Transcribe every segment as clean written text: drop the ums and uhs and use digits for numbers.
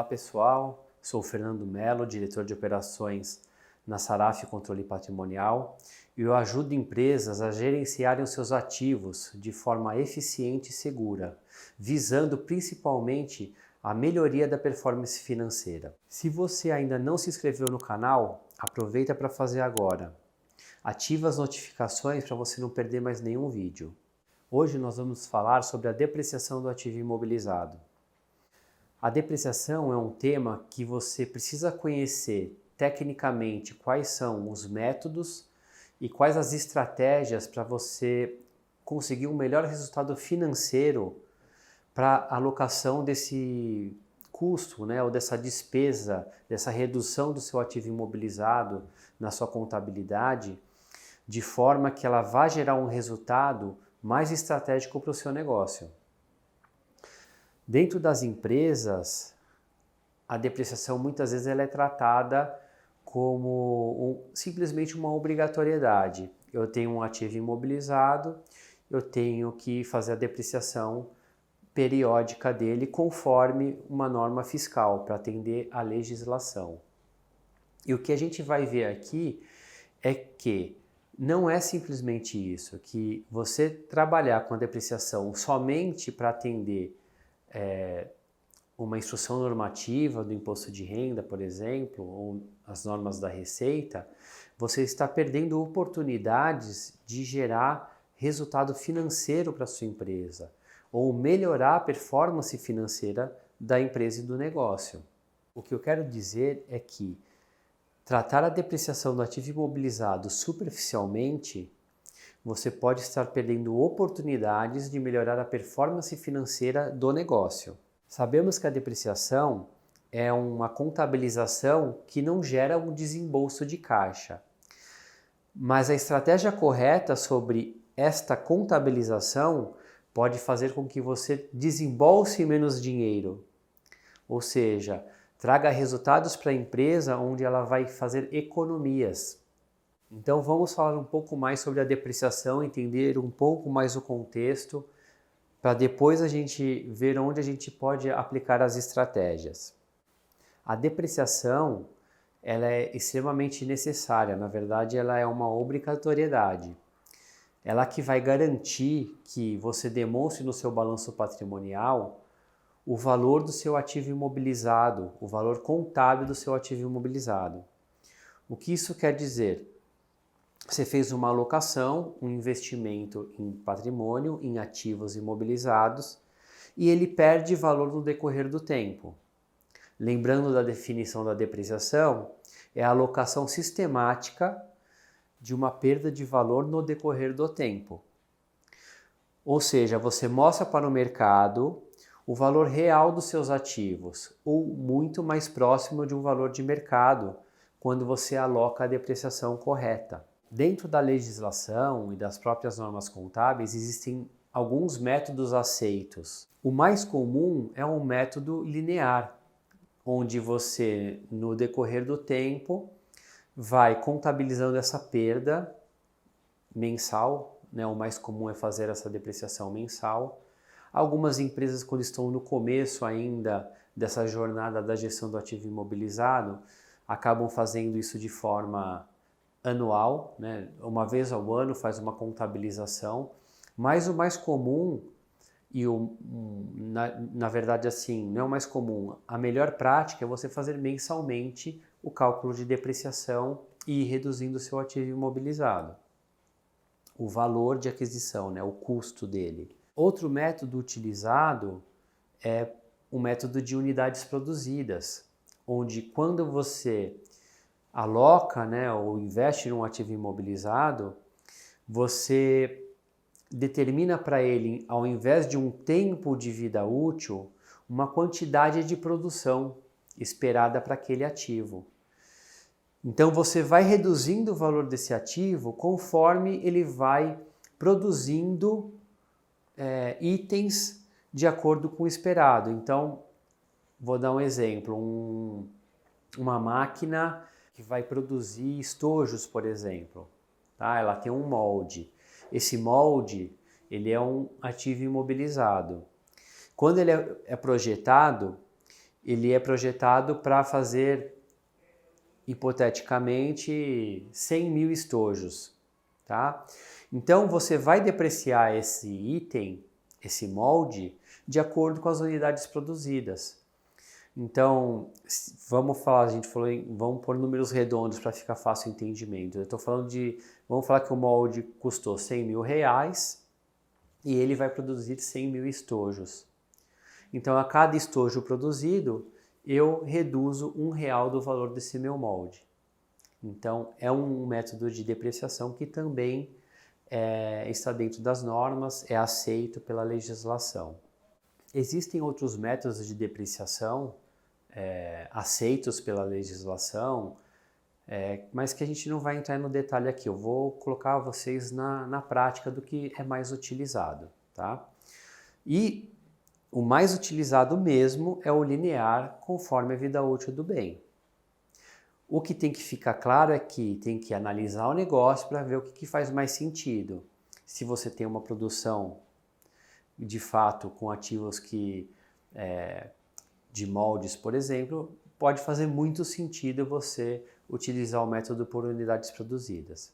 Olá pessoal, sou o Fernando Mello, diretor de operações na Saraf Controle Patrimonial, e eu ajudo empresas a gerenciarem os seus ativos de forma eficiente e segura, visando principalmente a melhoria da performance financeira. Se você ainda não se inscreveu no canal, aproveita para fazer agora. Ativa as notificações para você não perder mais nenhum vídeo. Hoje nós vamos falar sobre a depreciação do ativo imobilizado. A depreciação é um tema que você precisa conhecer tecnicamente quais são os métodos e quais as estratégias para você conseguir um melhor resultado financeiro para a alocação desse custo, ou dessa despesa, dessa redução do seu ativo imobilizado na sua contabilidade, de forma que ela vá gerar um resultado mais estratégico para o seu negócio. Dentro das empresas, a depreciação muitas vezes ela é tratada como simplesmente uma obrigatoriedade. Eu tenho um ativo imobilizado, eu tenho que fazer a depreciação periódica dele conforme uma norma fiscal para atender à legislação. E o que a gente vai ver aqui é que não é simplesmente isso, que você trabalhar com a depreciação somente para atender uma instrução normativa do imposto de renda, por exemplo, ou as normas da Receita, você está perdendo oportunidades de gerar resultado financeiro para a sua empresa, ou melhorar a performance financeira da empresa e do negócio. O que eu quero dizer é que tratar a depreciação do ativo imobilizado superficialmente, você pode estar perdendo oportunidades de melhorar a performance financeira do negócio. Sabemos que a depreciação é uma contabilização que não gera um desembolso de caixa. Mas a estratégia correta sobre esta contabilização pode fazer com que você desembolse menos dinheiro. Ou seja, traga resultados para a empresa onde ela vai fazer economias. Então vamos falar um pouco mais sobre a depreciação, entender um pouco mais o contexto, para depois a gente ver onde a gente pode aplicar as estratégias. A depreciação ela é extremamente necessária, na verdade ela é uma obrigatoriedade. Ela que vai garantir que você demonstre no seu balanço patrimonial o valor do seu ativo imobilizado, o valor contábil do seu ativo imobilizado. O que isso quer dizer? Você fez uma alocação, um investimento em patrimônio, em ativos imobilizados, e ele perde valor no decorrer do tempo. Lembrando da definição da depreciação, é a alocação sistemática de uma perda de valor no decorrer do tempo. Ou seja, você mostra para o mercado o valor real dos seus ativos, ou muito mais próximo de um valor de mercado, quando você aloca a depreciação correta. Dentro da legislação e das próprias normas contábeis existem alguns métodos aceitos. O mais comum é um método linear, onde você, no decorrer do tempo, vai contabilizando essa perda mensal, o mais comum é fazer essa depreciação mensal. Algumas empresas, quando estão no começo ainda dessa jornada da gestão do ativo imobilizado, acabam fazendo isso de forma anual, uma vez ao ano faz uma contabilização, mas o mais comum, na verdade assim, não é o mais comum, a melhor prática é você fazer mensalmente o cálculo de depreciação e ir reduzindo o seu ativo imobilizado, o valor de aquisição, o custo dele. Outro método utilizado é o método de unidades produzidas, onde quando você aloca, ou investe num ativo imobilizado, você determina para ele, ao invés de um tempo de vida útil, uma quantidade de produção esperada para aquele ativo. Então você vai reduzindo o valor desse ativo conforme ele vai produzindo itens de acordo com o esperado. Então, vou dar um exemplo, uma máquina que vai produzir estojos, por exemplo, tá? Ela tem um molde. Esse molde, ele é um ativo imobilizado. Quando ele é projetado, ele é projetado para fazer, hipoteticamente, 100 mil estojos, tá? Então, você vai depreciar esse item, esse molde, de acordo com as unidades produzidas. Então, vamos falar, a gente falou vamos pôr números redondos para ficar fácil o entendimento. Eu estou falando vamos falar que o molde custou 100 mil reais e ele vai produzir 100 mil estojos. Então, a cada estojo produzido, eu reduzo R$ 1 do valor desse meu molde. Então, é um método de depreciação que também está dentro das normas, é aceito pela legislação. Existem outros métodos de depreciação aceitos pela legislação, mas que a gente não vai entrar no detalhe aqui. Eu vou colocar vocês na prática do que é mais utilizado, tá? E o mais utilizado mesmo é o linear, conforme a vida útil do bem. O que tem que ficar claro é que tem que analisar o negócio para ver o que faz mais sentido. Se você tem uma produção, de fato, com ativos de moldes, por exemplo, pode fazer muito sentido você utilizar o método por unidades produzidas.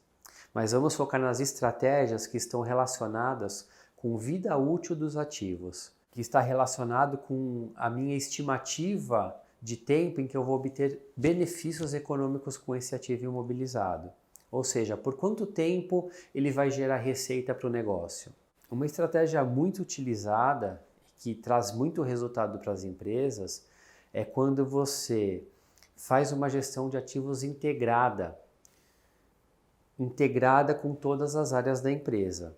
Mas vamos focar nas estratégias que estão relacionadas com vida útil dos ativos, que está relacionado com a minha estimativa de tempo em que eu vou obter benefícios econômicos com esse ativo imobilizado. Ou seja, por quanto tempo ele vai gerar receita para o negócio. Uma estratégia muito utilizada, que traz muito resultado para as empresas, é quando você faz uma gestão de ativos integrada com todas as áreas da empresa.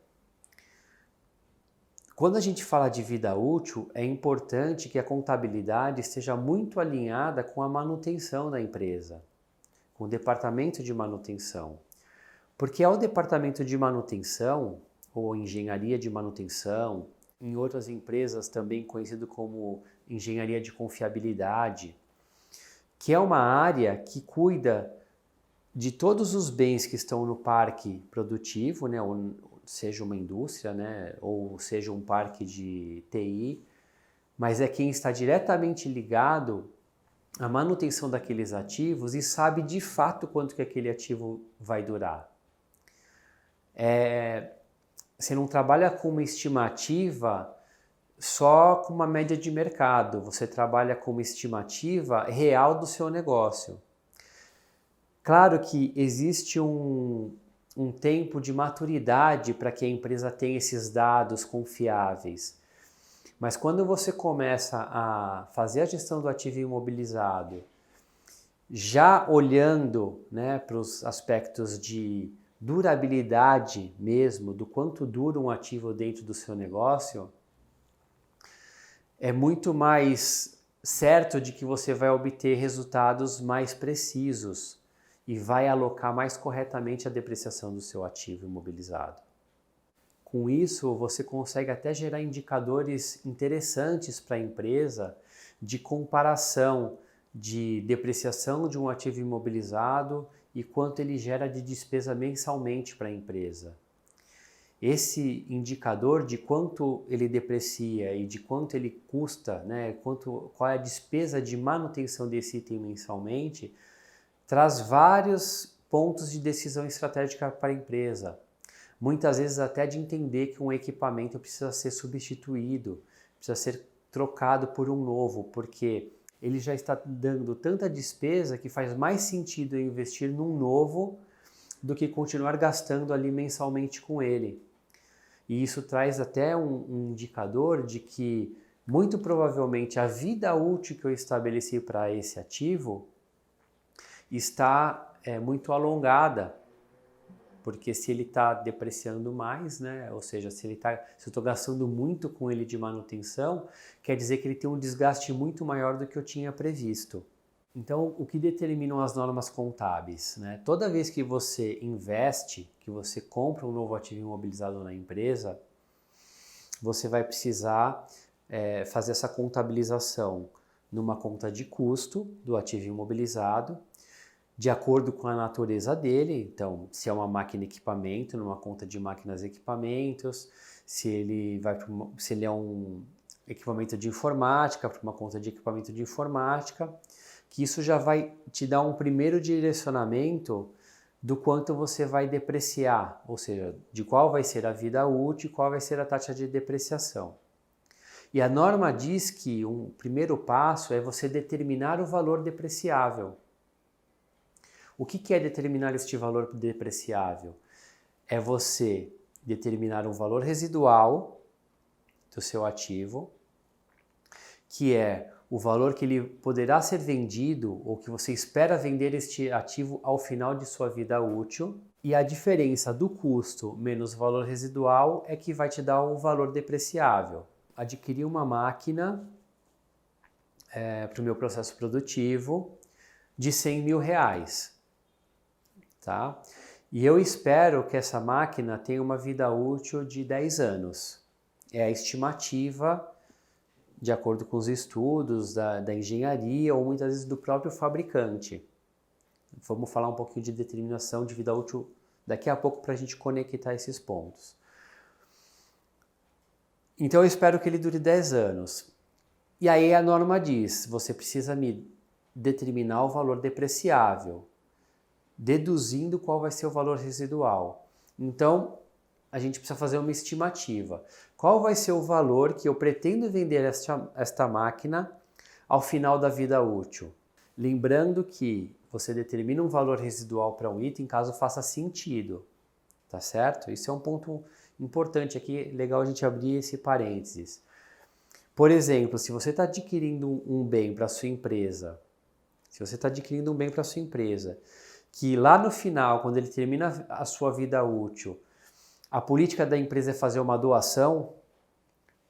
Quando a gente fala de vida útil, é importante que a contabilidade esteja muito alinhada com a manutenção da empresa, com o departamento de manutenção. Porque é o departamento de manutenção, ou engenharia de manutenção, em outras empresas também conhecido como engenharia de confiabilidade, que é uma área que cuida de todos os bens que estão no parque produtivo, né, ou seja uma indústria, né, ou seja um parque de TI, mas é quem está diretamente ligado à manutenção daqueles ativos e sabe de fato quanto que aquele ativo vai durar. Você não trabalha com uma estimativa só com uma média de mercado, você trabalha com uma estimativa real do seu negócio. Claro que existe um tempo de maturidade para que a empresa tenha esses dados confiáveis, mas quando você começa a fazer a gestão do ativo imobilizado, já olhando, né, para os aspectos de durabilidade mesmo, do quanto dura um ativo dentro do seu negócio, é muito mais certo de que você vai obter resultados mais precisos e vai alocar mais corretamente a depreciação do seu ativo imobilizado. Com isso, você consegue até gerar indicadores interessantes para a empresa de comparação de depreciação de um ativo imobilizado e quanto ele gera de despesa mensalmente para a empresa. Esse indicador de quanto ele deprecia e de quanto ele custa, né, qual é a despesa de manutenção desse item mensalmente, traz vários pontos de decisão estratégica para a empresa. Muitas vezes até de entender que um equipamento precisa ser substituído, precisa ser trocado por um novo, porque ele já está dando tanta despesa que faz mais sentido eu investir num novo do que continuar gastando ali mensalmente com ele. E isso traz até um indicador de que, muito provavelmente, a vida útil que eu estabeleci para esse ativo está muito alongada, porque se ele está depreciando mais, né, ou seja, se eu estou gastando muito com ele de manutenção, quer dizer que ele tem um desgaste muito maior do que eu tinha previsto. Então, o que determinam as normas contábeis? Né? Toda vez que você investe, que você compra um novo ativo imobilizado na empresa, você vai precisar fazer essa contabilização numa conta de custo do ativo imobilizado, de acordo com a natureza dele. Então, se é uma máquina e equipamento, numa conta de máquinas e equipamentos, se ele é um equipamento de informática, para uma conta de equipamento de informática, que isso já vai te dar um primeiro direcionamento do quanto você vai depreciar, ou seja, de qual vai ser a vida útil e qual vai ser a taxa de depreciação. E a norma diz que um primeiro passo é você determinar o valor depreciável. O que é determinar este valor depreciável? É você determinar um valor residual do seu ativo, que é o valor que ele poderá ser vendido ou que você espera vender este ativo ao final de sua vida útil, e a diferença do custo menos o valor residual é que vai te dar um valor depreciável. Adquirir uma máquina para o meu processo produtivo de R$100.000, tá? E eu espero que essa máquina tenha uma vida útil de 10 anos. É a estimativa de acordo com os estudos da engenharia ou muitas vezes do próprio fabricante. Vamos falar um pouquinho de determinação de vida útil daqui a pouco para a gente conectar esses pontos. Então eu espero que ele dure 10 anos. E aí a norma diz, você precisa me determinar o valor depreciável, deduzindo qual vai ser o valor residual. Então, a gente precisa fazer uma estimativa. Qual vai ser o valor que eu pretendo vender esta máquina ao final da vida útil? Lembrando que você determina um valor residual para um item caso faça sentido, tá certo? Isso é um ponto importante aqui, legal a gente abrir esse parênteses. Por exemplo, se você está adquirindo um bem para sua empresa, que lá no final, quando ele termina a sua vida útil, a política da empresa é fazer uma doação.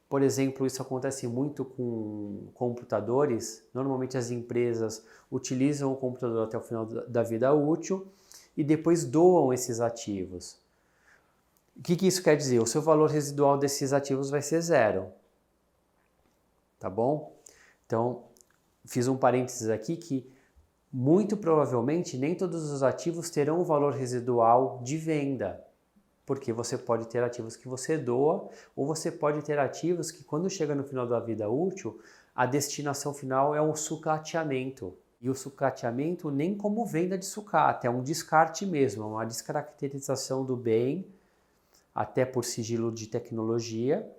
Por exemplo, isso acontece muito com computadores. Normalmente as empresas utilizam o computador até o final da vida útil e depois doam esses ativos. O que isso quer dizer? O seu valor residual desses ativos vai ser zero. Tá bom? Então, fiz um parênteses aqui que muito provavelmente nem todos os ativos terão um valor residual de venda, porque você pode ter ativos que você doa ou você pode ter ativos que quando chega no final da vida útil, a destinação final é um sucateamento. E o sucateamento nem como venda de sucata, é um descarte mesmo, é uma descaracterização do bem, até por sigilo de tecnologia,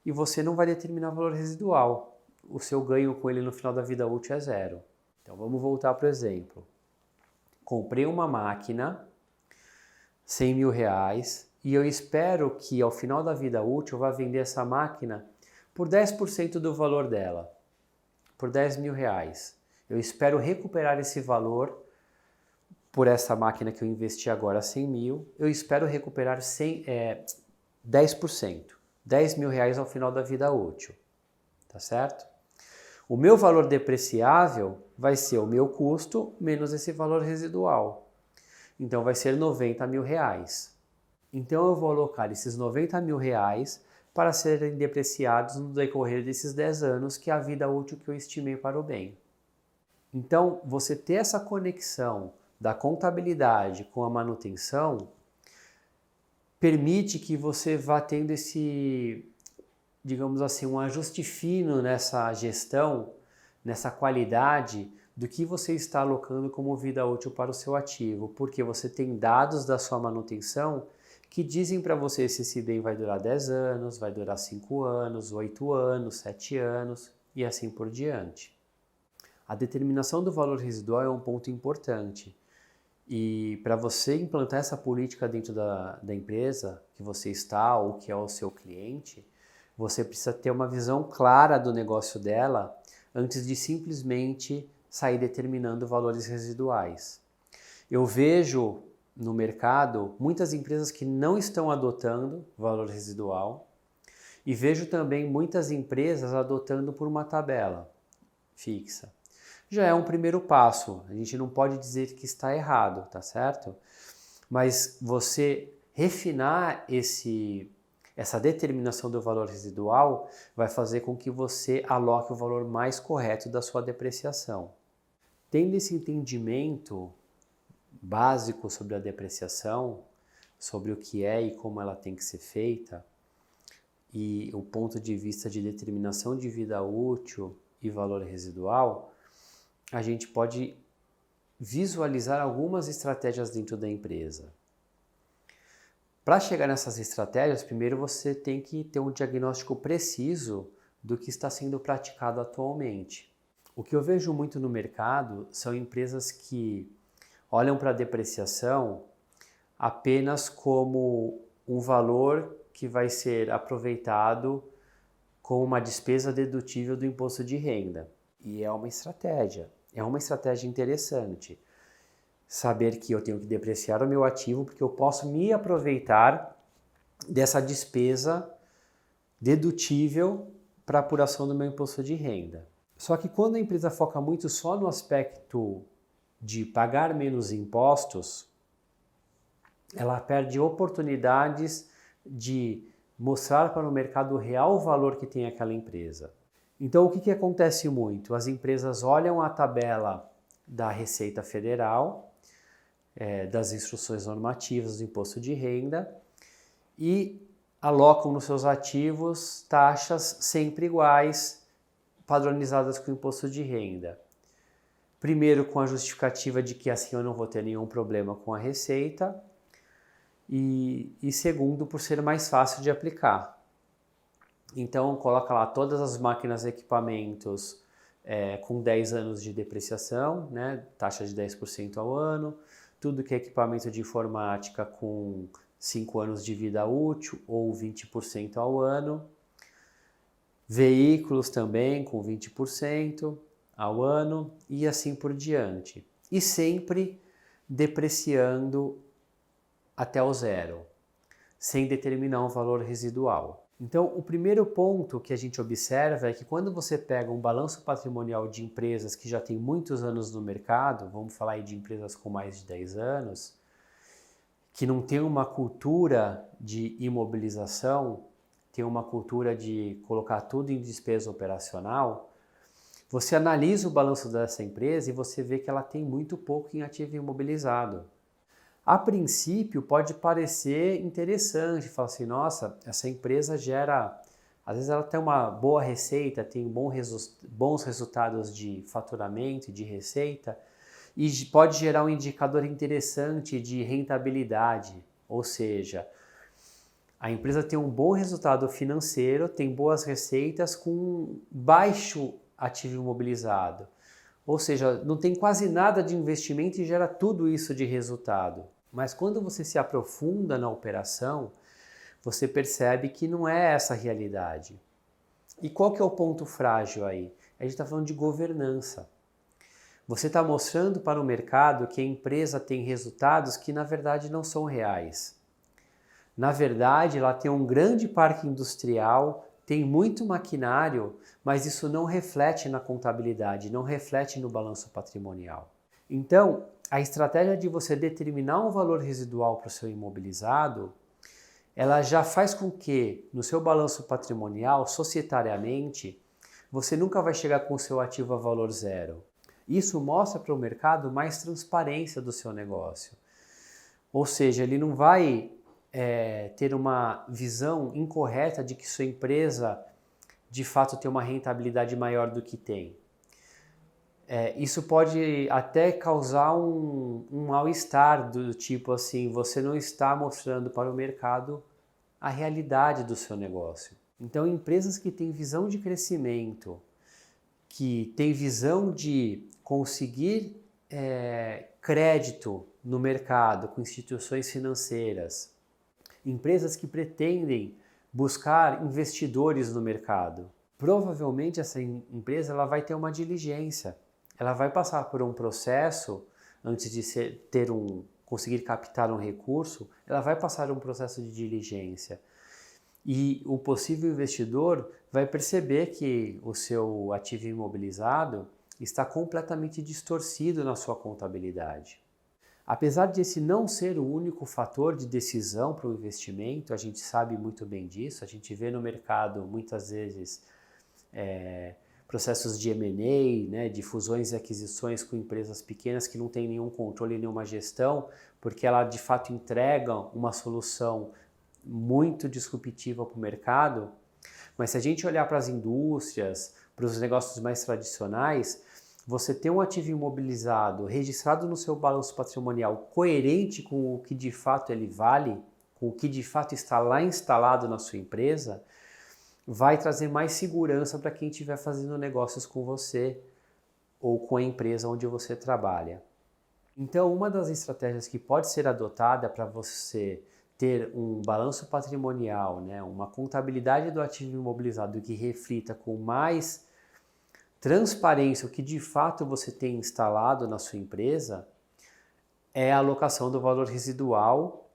e você não vai determinar o valor residual. O seu ganho com ele no final da vida útil é zero. Então vamos voltar para o exemplo. Comprei uma máquina, R$100.000, e eu espero que ao final da vida útil eu vá vender essa máquina por 10% do valor dela, por R$10.000. Eu espero recuperar esse valor por essa máquina que eu investi agora 100 mil, eu espero recuperar 10%, R$10.000 ao final da vida útil, tá certo? O meu valor depreciável vai ser o meu custo menos esse valor residual. Então vai ser R$90.000. Então eu vou alocar esses R$90.000 para serem depreciados no decorrer desses 10 anos, que é a vida útil que eu estimei para o bem. Então você ter essa conexão da contabilidade com a manutenção permite que você vá tendo esse, digamos assim, um ajuste fino nessa gestão, nessa qualidade do que você está alocando como vida útil para o seu ativo, porque você tem dados da sua manutenção que dizem para você se esse bem vai durar 10 anos, vai durar 5 anos, 8 anos, 7 anos e assim por diante. A determinação do valor residual é um ponto importante. E para você implantar essa política dentro da empresa que você está ou que é o seu cliente, você precisa ter uma visão clara do negócio dela antes de simplesmente sair determinando valores residuais. Eu vejo no mercado muitas empresas que não estão adotando valor residual e vejo também muitas empresas adotando por uma tabela fixa. Já é um primeiro passo, a gente não pode dizer que está errado, tá certo? Mas você refinar essa determinação do valor residual vai fazer com que você aloque o valor mais correto da sua depreciação. Tendo esse entendimento básico sobre a depreciação, sobre o que é e como ela tem que ser feita, e o ponto de vista de determinação de vida útil e valor residual, a gente pode visualizar algumas estratégias dentro da empresa. Para chegar nessas estratégias, primeiro você tem que ter um diagnóstico preciso do que está sendo praticado atualmente. O que eu vejo muito no mercado são empresas que olham para a depreciação apenas como um valor que vai ser aproveitado com uma despesa dedutível do imposto de renda. E é uma estratégia interessante. Saber que eu tenho que depreciar o meu ativo porque eu posso me aproveitar dessa despesa dedutível para apuração do meu imposto de renda. Só que quando a empresa foca muito só no aspecto de pagar menos impostos, ela perde oportunidades de mostrar para o mercado o real valor que tem aquela empresa. Então, o que acontece muito? As empresas olham a tabela da Receita Federal, das instruções normativas do imposto de renda e alocam nos seus ativos taxas sempre iguais, padronizadas com o imposto de renda. Primeiro, com a justificativa de que assim eu não vou ter nenhum problema com a receita, e segundo, por ser mais fácil de aplicar. Então, coloca lá todas as máquinas e equipamentos com 10 anos de depreciação, né, taxa de 10% ao ano, tudo que é equipamento de informática com 5 anos de vida útil ou 20% ao ano, veículos também com 20% ao ano e assim por diante. E sempre depreciando até o zero, sem determinar um valor residual. Então, o primeiro ponto que a gente observa é que quando você pega um balanço patrimonial de empresas que já têm muitos anos no mercado, vamos falar aí de empresas com mais de 10 anos, que não tem uma cultura de imobilização, tem uma cultura de colocar tudo em despesa operacional, você analisa o balanço dessa empresa e você vê que ela tem muito pouco em ativo imobilizado. A princípio pode parecer interessante, falar assim, nossa, essa empresa gera, às vezes ela tem uma boa receita, tem bons resultados de faturamento e de receita e pode gerar um indicador interessante de rentabilidade, ou seja, a empresa tem um bom resultado financeiro, tem boas receitas com baixo ativo imobilizado. Ou seja, não tem quase nada de investimento e gera tudo isso de resultado. Mas quando você se aprofunda na operação, você percebe que não é essa a realidade. E qual que é o ponto frágil aí? A gente está falando de governança. Você está mostrando para o mercado que a empresa tem resultados que na verdade não são reais. Na verdade, ela tem um grande parque industrial, tem muito maquinário, mas isso não reflete na contabilidade, não reflete no balanço patrimonial. Então, a estratégia de você determinar um valor residual para o seu imobilizado, ela já faz com que no seu balanço patrimonial, societariamente, você nunca vai chegar com o seu ativo a valor zero. Isso mostra para o mercado mais transparência do seu negócio. Ou seja, ele não vai ter uma visão incorreta de que sua empresa de fato tem uma rentabilidade maior do que tem. Isso pode até causar um mal-estar do tipo assim, você não está mostrando para o mercado a realidade do seu negócio. Então, empresas que têm visão de crescimento, que têm visão de conseguir crédito no mercado com instituições financeiras, empresas que pretendem buscar investidores no mercado, provavelmente essa empresa ela vai ter uma diligência. Ela vai passar por um processo, antes de conseguir captar um recurso, ela vai passar um processo de diligência. E o possível investidor vai perceber que o seu ativo imobilizado está completamente distorcido na sua contabilidade. Apesar de esse não ser o único fator de decisão para o investimento, a gente sabe muito bem disso, a gente vê no mercado muitas vezes processos de M&A, né, de fusões e aquisições com empresas pequenas que não têm nenhum controle, nenhuma gestão, porque ela de fato entrega uma solução muito disruptiva para o mercado, Mas se a gente olhar para as indústrias, para os negócios mais tradicionais, você ter um ativo imobilizado registrado no seu balanço patrimonial coerente com o que de fato ele vale, com o que de fato está lá instalado na sua empresa, vai trazer mais segurança para quem estiver fazendo negócios com você ou com a empresa onde você trabalha. Então, uma das estratégias que pode ser adotada para você ter um balanço patrimonial, né, uma contabilidade do ativo imobilizado que reflita com mais transparência o que de fato você tem instalado na sua empresa, é a alocação do valor residual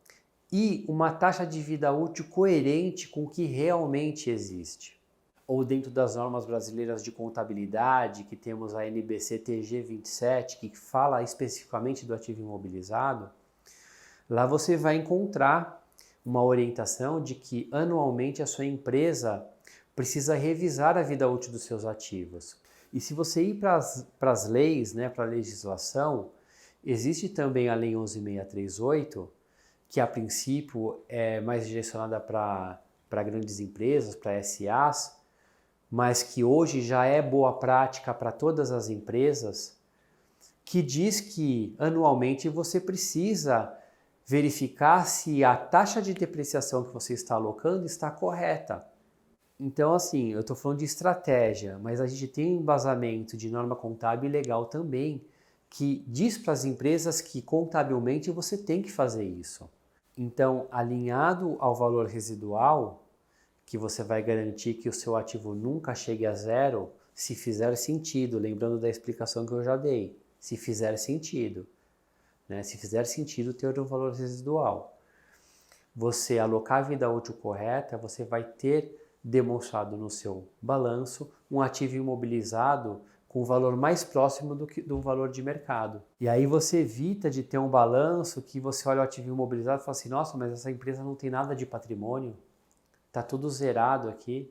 e uma taxa de vida útil coerente com o que realmente existe. Ou dentro das normas brasileiras de contabilidade, que temos a NBC-TG 27, que fala especificamente do ativo imobilizado, lá você vai encontrar uma orientação de que anualmente a sua empresa precisa revisar a vida útil dos seus ativos. E se você ir para as leis, né, para a legislação, existe também a Lei 11.638, que a princípio é mais direcionada para grandes empresas, para SAs, mas que hoje já é boa prática para todas as empresas, que diz que anualmente você precisa verificar se a taxa de depreciação que você está alocando está correta. Então, assim, eu estou falando de estratégia, mas a gente tem um embasamento de norma contábil e legal também, que diz para as empresas que contabilmente você tem que fazer isso. Então, alinhado ao valor residual, que você vai garantir que o seu ativo nunca chegue a zero, se fizer sentido, lembrando da explicação que eu já dei, se fizer sentido, né? Se fizer sentido ter um valor residual. Você alocar a vida útil correta, você vai ter demonstrado no seu balanço um ativo imobilizado com valor mais próximo do valor de mercado. E aí você evita de ter um balanço que você olha o ativo imobilizado e fala assim, nossa, mas essa empresa não tem nada de patrimônio, está tudo zerado aqui.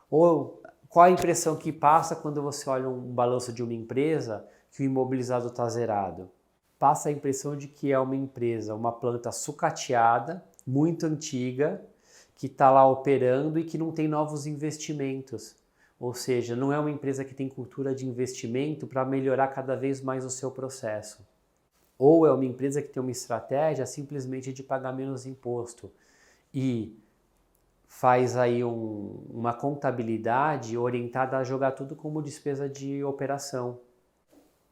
Ou qual a impressão que passa quando você olha um balanço de uma empresa que o imobilizado está zerado? Passa a impressão de que é uma empresa, uma planta sucateada, muito antiga, que está lá operando e que não tem novos investimentos. Ou seja, não é uma empresa que tem cultura de investimento para melhorar cada vez mais o seu processo. Ou é uma empresa que tem uma estratégia simplesmente de pagar menos imposto e faz aí uma contabilidade orientada a jogar tudo como despesa de operação.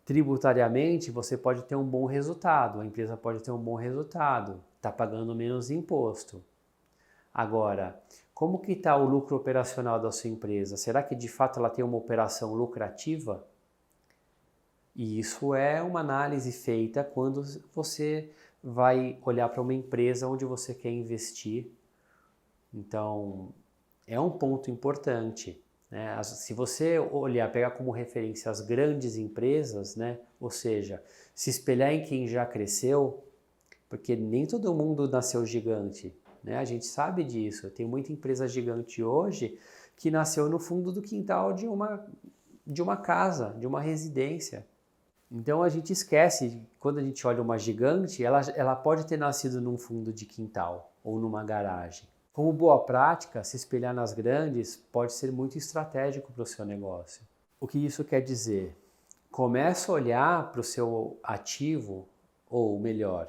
Tributariamente, você pode ter um bom resultado, a empresa pode ter um bom resultado, está pagando menos imposto. Agora, como que está o lucro operacional da sua empresa? Será que de fato ela tem uma operação lucrativa? E isso é uma análise feita quando você vai olhar para uma empresa onde você quer investir. Então, é um ponto importante, né? Se você olhar, pegar como referência as grandes empresas, né? Ou seja, se espelhar em quem já cresceu, porque nem todo mundo nasceu gigante, né? A gente sabe disso. Tem muita empresa gigante hoje que nasceu no fundo do quintal de uma casa, de uma residência. Então a gente esquece, quando a gente olha uma gigante, ela pode ter nascido num fundo de quintal ou numa garagem. Como boa prática, se espelhar nas grandes pode ser muito estratégico para o seu negócio. O que isso quer dizer? Começa a olhar para o seu ativo, ou melhor,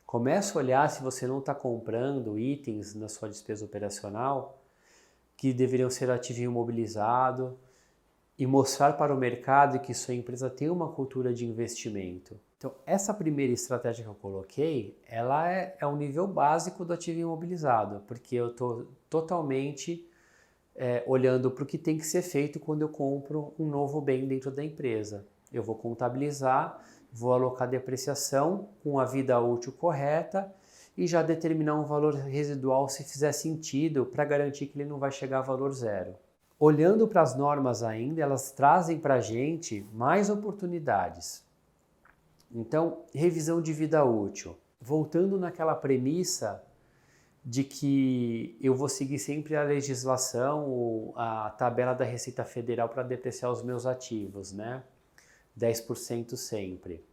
começa a olhar se você não está comprando itens na sua despesa operacional que deveriam ser ativo imobilizado e mostrar para o mercado que sua empresa tem uma cultura de investimento. Então, essa primeira estratégia que eu coloquei, ela é um nível básico do ativo imobilizado, porque eu estou totalmente olhando para o que tem que ser feito quando eu compro um novo bem dentro da empresa. Eu vou contabilizar, vou alocar depreciação com a vida útil correta e já determinar um valor residual se fizer sentido para garantir que ele não vai chegar a valor zero. Olhando para as normas ainda, elas trazem para a gente mais oportunidades. Então, revisão de vida útil. Voltando naquela premissa de que eu vou seguir sempre a legislação ou a tabela da Receita Federal para depreciar os meus ativos, né? 10% sempre.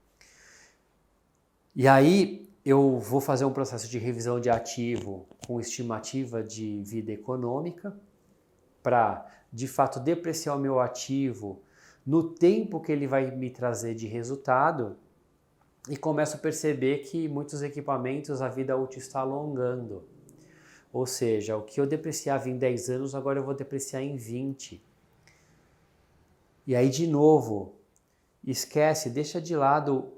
E aí eu vou fazer um processo de revisão de ativo com estimativa de vida econômica para, de fato, depreciar o meu ativo no tempo que ele vai me trazer de resultado, e começo a perceber que muitos equipamentos a vida útil está alongando. Ou seja, o que eu depreciava em 10 anos, agora eu vou depreciar em 20. E aí, de novo, esquece, deixa de lado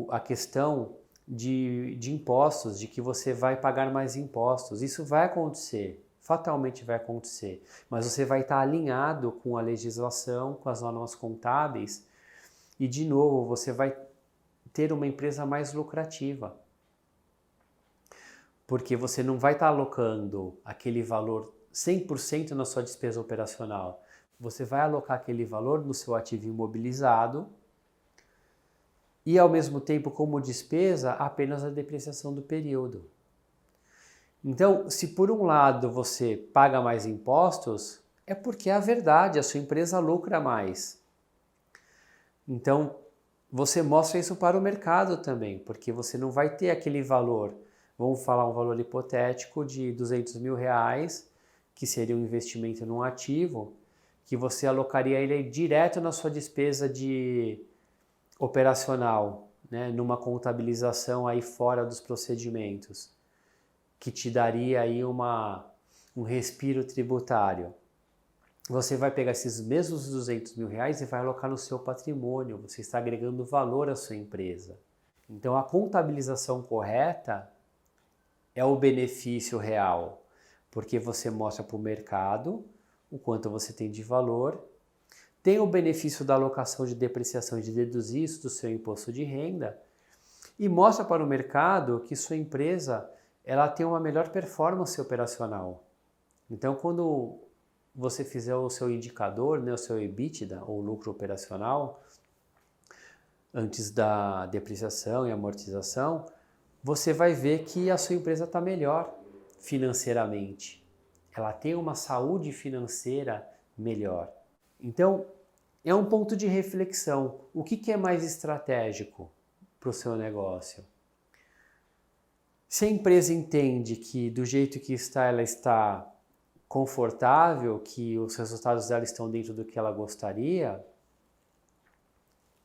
a questão de impostos, de que você vai pagar mais impostos. Isso vai acontecer, fatalmente vai acontecer, mas você vai estar alinhado com a legislação, com as normas contábeis, e de novo você vai ter uma empresa mais lucrativa, porque você não vai estar alocando aquele valor 100% na sua despesa operacional, você vai alocar aquele valor no seu ativo imobilizado e, ao mesmo tempo, como despesa, apenas a depreciação do período. Então, se por um lado você paga mais impostos, é porque é a verdade, a sua empresa lucra mais. Então, você mostra isso para o mercado também, porque você não vai ter aquele valor, vamos falar um valor hipotético de R$200 mil, que seria um investimento num ativo, que você alocaria ele direto na sua despesa de operacional, né, numa contabilização aí fora dos procedimentos, que te daria aí um respiro tributário. Você vai pegar esses mesmos R$200 mil e vai alocar no seu patrimônio, você está agregando valor à sua empresa. Então a contabilização correta é o benefício real, porque você mostra para o mercado o quanto você tem de valor, tem o benefício da alocação de depreciação e de deduzir isso do seu imposto de renda, e mostra para o mercado que sua empresa ela tem uma melhor performance operacional. Então, quando você fizer o seu indicador, né, o seu EBITDA, ou lucro operacional, antes da depreciação e amortização, você vai ver que a sua empresa está melhor financeiramente. Ela tem uma saúde financeira melhor. Então, é um ponto de reflexão. O que é mais estratégico para o seu negócio? Se a empresa entende que do jeito que está, ela está confortável, que os resultados dela estão dentro do que ela gostaria,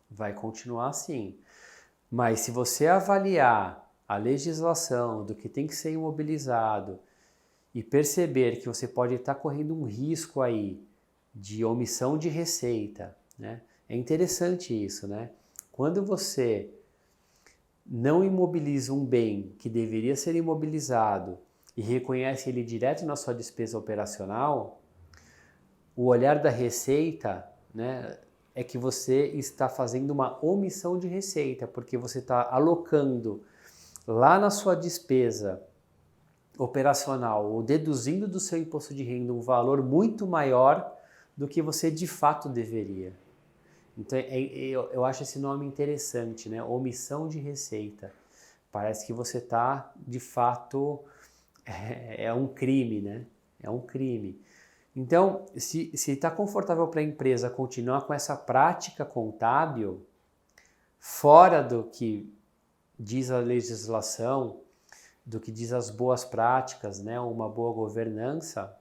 vai continuar assim. Mas se você avaliar a legislação do que tem que ser imobilizado e perceber que você pode estar correndo um risco aí de omissão de receita, né? É interessante isso, né? Quando você não imobiliza um bem que deveria ser imobilizado e reconhece ele direto na sua despesa operacional, o olhar da receita, né, é que você está fazendo uma omissão de receita, porque você está alocando lá na sua despesa operacional ou deduzindo do seu imposto de renda um valor muito maior do que você de fato deveria. Então eu acho esse nome interessante, né? Omissão de receita. Parece que você está, de fato, é um crime, né? É um crime. Então, se está confortável para a empresa continuar com essa prática contábil, fora do que diz a legislação, do que diz as boas práticas, né? Uma boa governança,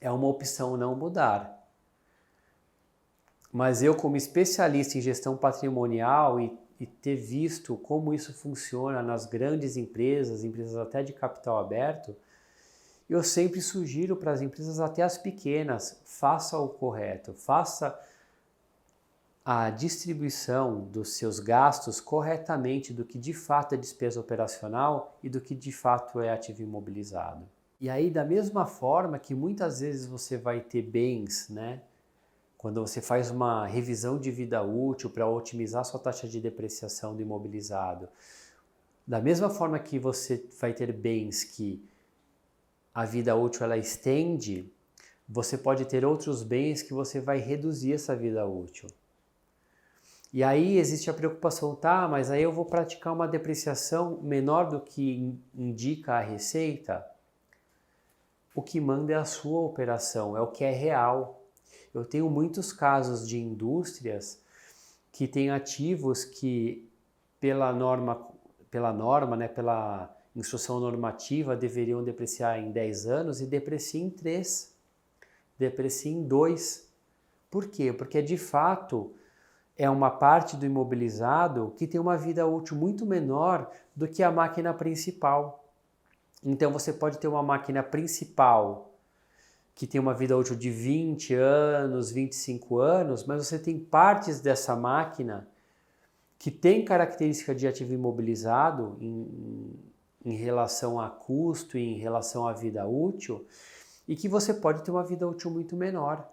é uma opção não mudar. Mas eu, como especialista em gestão patrimonial e ter visto como isso funciona nas grandes empresas até de capital aberto, eu sempre sugiro para as empresas, até as pequenas, faça o correto, faça a distribuição dos seus gastos corretamente do que de fato é despesa operacional e do que de fato é ativo imobilizado. E aí, da mesma forma que muitas vezes você vai ter bens, né? Quando você faz uma revisão de vida útil para otimizar sua taxa de depreciação do imobilizado, da mesma forma que você vai ter bens que a vida útil ela estende, você pode ter outros bens que você vai reduzir essa vida útil. E aí existe a preocupação, tá, mas aí eu vou praticar uma depreciação menor do que indica a receita? O que manda é a sua operação, é o que é real. Eu tenho muitos casos de indústrias que têm ativos que pela norma, né, pela instrução normativa deveriam depreciar em 10 anos e depreciam em 3. deprecia em 2. Por quê? Porque de fato é uma parte do imobilizado que tem uma vida útil muito menor do que a máquina principal. Então você pode ter uma máquina principal que tem uma vida útil de 20 anos, 25 anos, mas você tem partes dessa máquina que tem característica de ativo imobilizado em relação a custo e em relação à vida útil, e que você pode ter uma vida útil muito menor.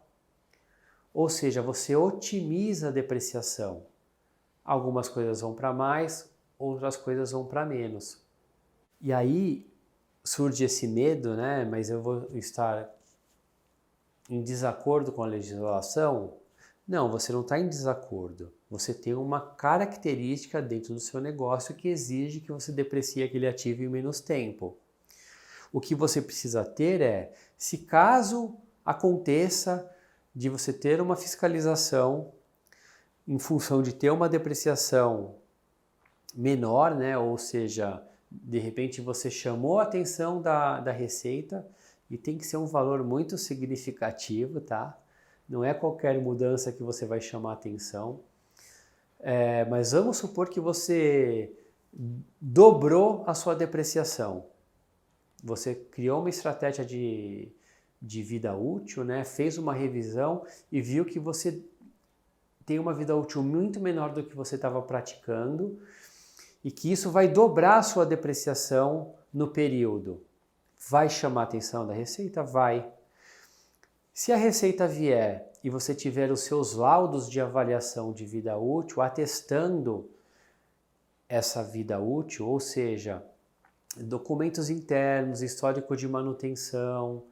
Ou seja, você otimiza a depreciação. Algumas coisas vão para mais, outras coisas vão para menos. E aí surge esse medo, né? Mas eu vou estar em desacordo com a legislação? Não, você não está em desacordo. Você tem uma característica dentro do seu negócio que exige que você deprecie aquele ativo em menos tempo. O que você precisa ter é, se caso aconteça de você ter uma fiscalização em função de ter uma depreciação menor, né? Ou seja, de repente você chamou a atenção da Receita e tem que ser um valor muito significativo, tá? Não é qualquer mudança que você vai chamar a atenção. Mas vamos supor que você dobrou a sua depreciação. Você criou uma estratégia de vida útil, né? Fez uma revisão e viu que você tem uma vida útil muito menor do que você estava praticando e que isso vai dobrar a sua depreciação no período. Vai chamar a atenção da Receita? Vai. Se a Receita vier e você tiver os seus laudos de avaliação de vida útil atestando essa vida útil, ou seja, documentos internos, histórico de manutenção,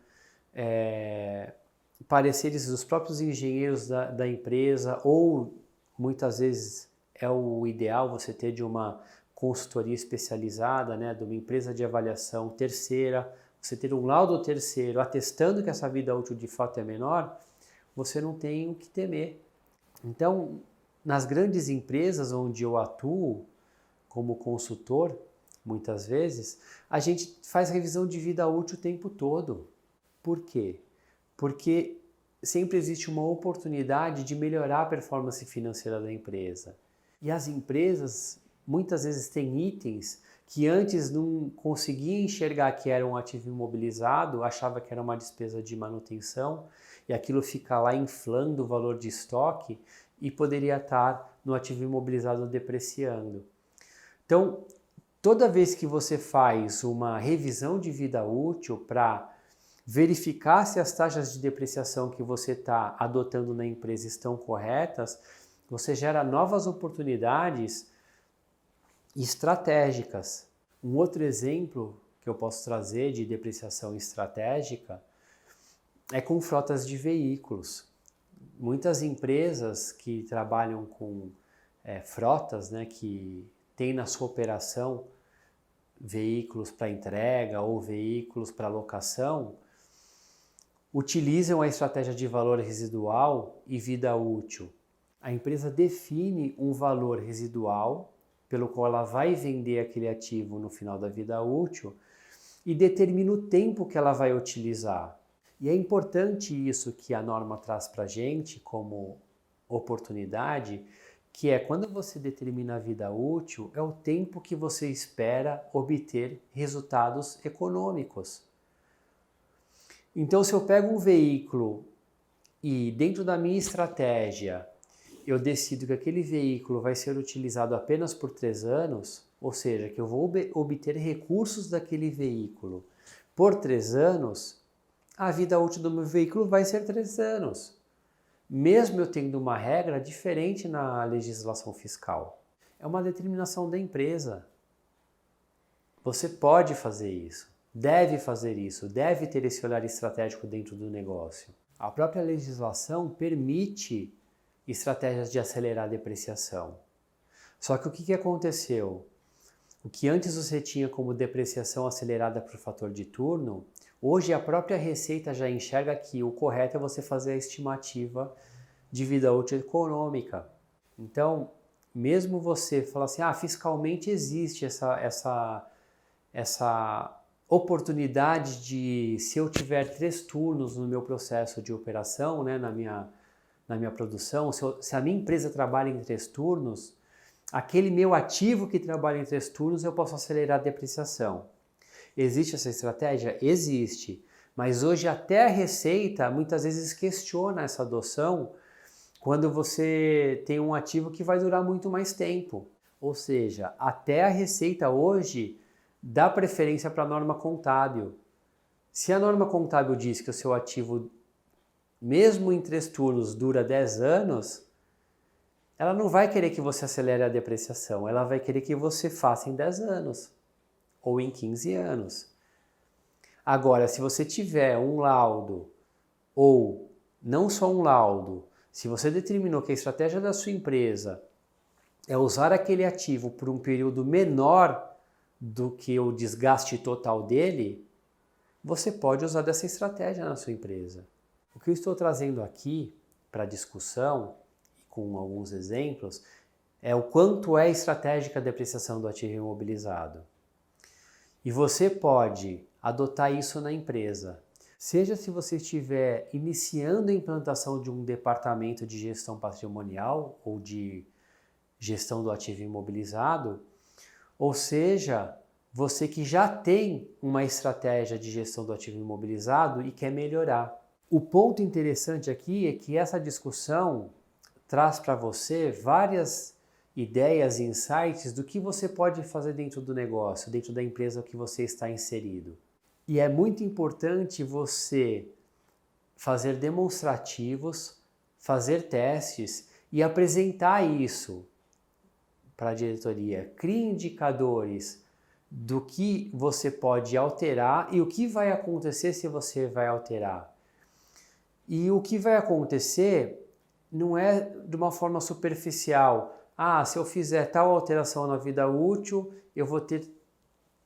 pareceres dos próprios engenheiros da empresa, ou muitas vezes é o ideal você ter de uma consultoria especializada, né, de uma empresa de avaliação terceira, você ter um laudo terceiro atestando que essa vida útil de fato é menor, você não tem o que temer. Então, nas grandes empresas onde eu atuo como consultor, muitas vezes, a gente faz revisão de vida útil o tempo todo. Por quê? Porque sempre existe uma oportunidade de melhorar a performance financeira da empresa. E as empresas muitas vezes têm itens que antes não conseguia enxergar que era um ativo imobilizado, achava que era uma despesa de manutenção, e aquilo fica lá inflando o valor de estoque e poderia estar no ativo imobilizado depreciando. Então, toda vez que você faz uma revisão de vida útil para verificar se as taxas de depreciação que você está adotando na empresa estão corretas, você gera novas oportunidades estratégicas. Um outro exemplo que eu posso trazer de depreciação estratégica é com frotas de veículos. Muitas empresas que trabalham com frotas, né, que têm na sua operação veículos para entrega ou veículos para locação, utilizam a estratégia de valor residual e vida útil. A empresa define um valor residual pelo qual ela vai vender aquele ativo no final da vida útil e determina o tempo que ela vai utilizar. E é importante isso que a norma traz para a gente como oportunidade, que é quando você determina a vida útil, é o tempo que você espera obter resultados econômicos. Então, se eu pego um veículo e dentro da minha estratégia eu decido que aquele veículo vai ser utilizado apenas por 3 anos, ou seja, que eu vou obter recursos daquele veículo por 3 anos, a vida útil do meu veículo vai ser 3 anos. Mesmo eu tendo uma regra diferente na legislação fiscal. É uma determinação da empresa. Você pode fazer isso, deve ter esse olhar estratégico dentro do negócio. A própria legislação permite estratégias de acelerar a depreciação. Só que o que aconteceu? O que antes você tinha como depreciação acelerada por fator de turno, hoje a própria Receita já enxerga que o correto é você fazer a estimativa de vida útil econômica. Então, mesmo você falar assim, fiscalmente existe essa oportunidade de, se eu tiver 3 turnos no meu processo de operação, né, na minha produção, se a minha empresa trabalha em 3 turnos, aquele meu ativo que trabalha em 3 turnos eu posso acelerar a depreciação. Existe essa estratégia? Existe. Mas hoje até a Receita muitas vezes questiona essa adoção quando você tem um ativo que vai durar muito mais tempo. Ou seja, até a Receita hoje dá preferência para a norma contábil. Se a norma contábil diz que o seu ativo, mesmo em 3 turnos, dura 10 anos, ela não vai querer que você acelere a depreciação, ela vai querer que você faça em 10 anos ou em 15 anos. Agora, se você tiver um laudo, ou não só um laudo, se você determinou que a estratégia da sua empresa é usar aquele ativo por um período menor do que o desgaste total dele, você pode usar dessa estratégia na sua empresa. O que eu estou trazendo aqui para discussão, com alguns exemplos, é o quanto é estratégica a depreciação do ativo imobilizado. E você pode adotar isso na empresa. Seja se você estiver iniciando a implantação de um departamento de gestão patrimonial ou de gestão do ativo imobilizado, ou seja, você que já tem uma estratégia de gestão do ativo imobilizado e quer melhorar. O ponto interessante aqui é que essa discussão traz para você várias ideias e insights do que você pode fazer dentro do negócio, dentro da empresa que você está inserido. E é muito importante você fazer demonstrativos, fazer testes e apresentar isso para a diretoria. Crie indicadores do que você pode alterar e o que vai acontecer se você vai alterar. E o que vai acontecer não é de uma forma superficial. Se eu fizer tal alteração na vida útil, eu vou ter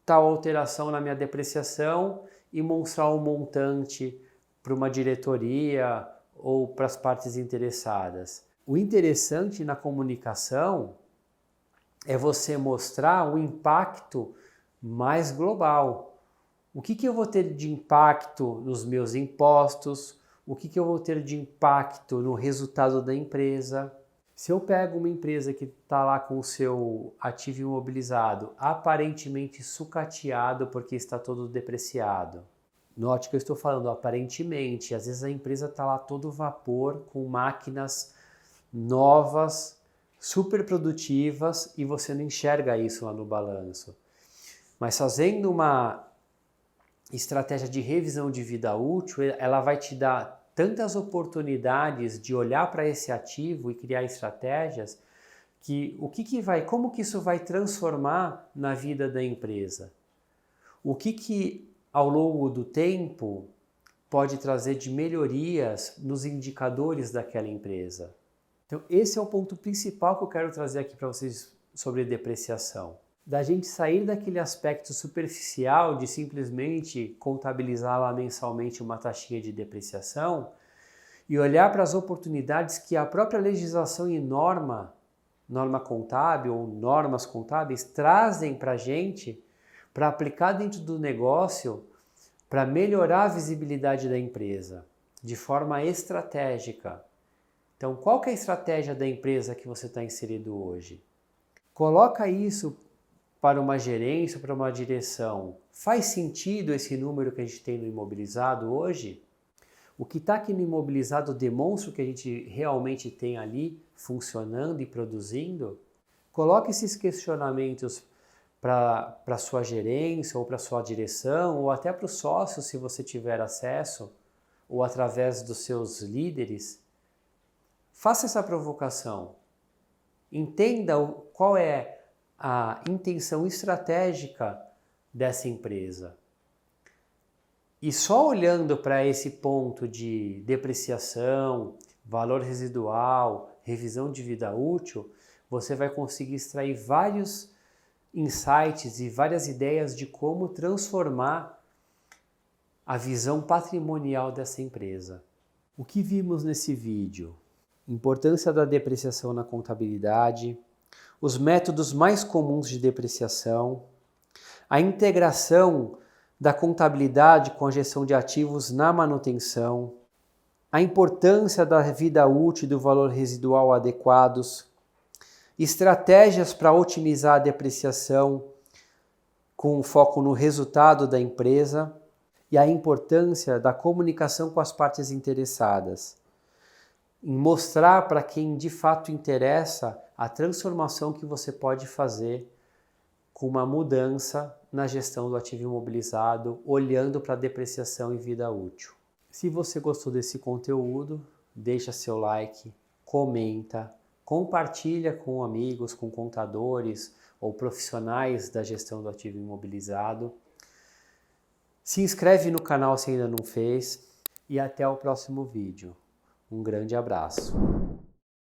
tal alteração na minha depreciação e mostrar um montante para uma diretoria ou para as partes interessadas. O interessante na comunicação é você mostrar um impacto mais global. O que eu vou ter de impacto nos meus impostos? O que eu vou ter de impacto no resultado da empresa? Se eu pego uma empresa que está lá com o seu ativo imobilizado aparentemente sucateado porque está todo depreciado. Note que eu estou falando aparentemente, às vezes a empresa está lá todo vapor com máquinas novas, super produtivas e você não enxerga isso lá no balanço. Mas fazendo uma estratégia de revisão de vida útil, ela vai te dar tantas oportunidades de olhar para esse ativo e criar estratégias que como que isso vai transformar na vida da empresa? O que ao longo do tempo pode trazer de melhorias nos indicadores daquela empresa? Então esse é o ponto principal que eu quero trazer aqui para vocês sobre depreciação. Da gente sair daquele aspecto superficial de simplesmente contabilizar lá mensalmente uma taxinha de depreciação e olhar para as oportunidades que a própria legislação e norma contábil ou normas contábeis trazem para a gente para aplicar dentro do negócio para melhorar a visibilidade da empresa de forma estratégica. Então, qual que é a estratégia da empresa que você está inserido hoje? Coloca isso para uma gerência, para uma direção. Faz sentido esse número que a gente tem no imobilizado hoje? O que está aqui no imobilizado demonstra o que a gente realmente tem ali funcionando e produzindo? Coloque esses questionamentos para a sua gerência ou para a sua direção ou até para os sócios, se você tiver acesso, ou através dos seus líderes. Faça essa provocação. Entenda qual é a intenção estratégica dessa empresa. E só olhando para esse ponto de depreciação, valor residual, revisão de vida útil, você vai conseguir extrair vários insights e várias ideias de como transformar a visão patrimonial dessa empresa. O que vimos nesse vídeo? Importância da depreciação na contabilidade, os métodos mais comuns de depreciação, a integração da contabilidade com a gestão de ativos na manutenção, a importância da vida útil e do valor residual adequados, estratégias para otimizar a depreciação com foco no resultado da empresa e a importância da comunicação com as partes interessadas, em mostrar para quem de fato interessa a transformação que você pode fazer com uma mudança na gestão do ativo imobilizado, olhando para a depreciação e vida útil. Se você gostou desse conteúdo, deixa seu like, comenta, compartilha com amigos, com contadores ou profissionais da gestão do ativo imobilizado. Se inscreve no canal se ainda não fez e até o próximo vídeo. Um grande abraço.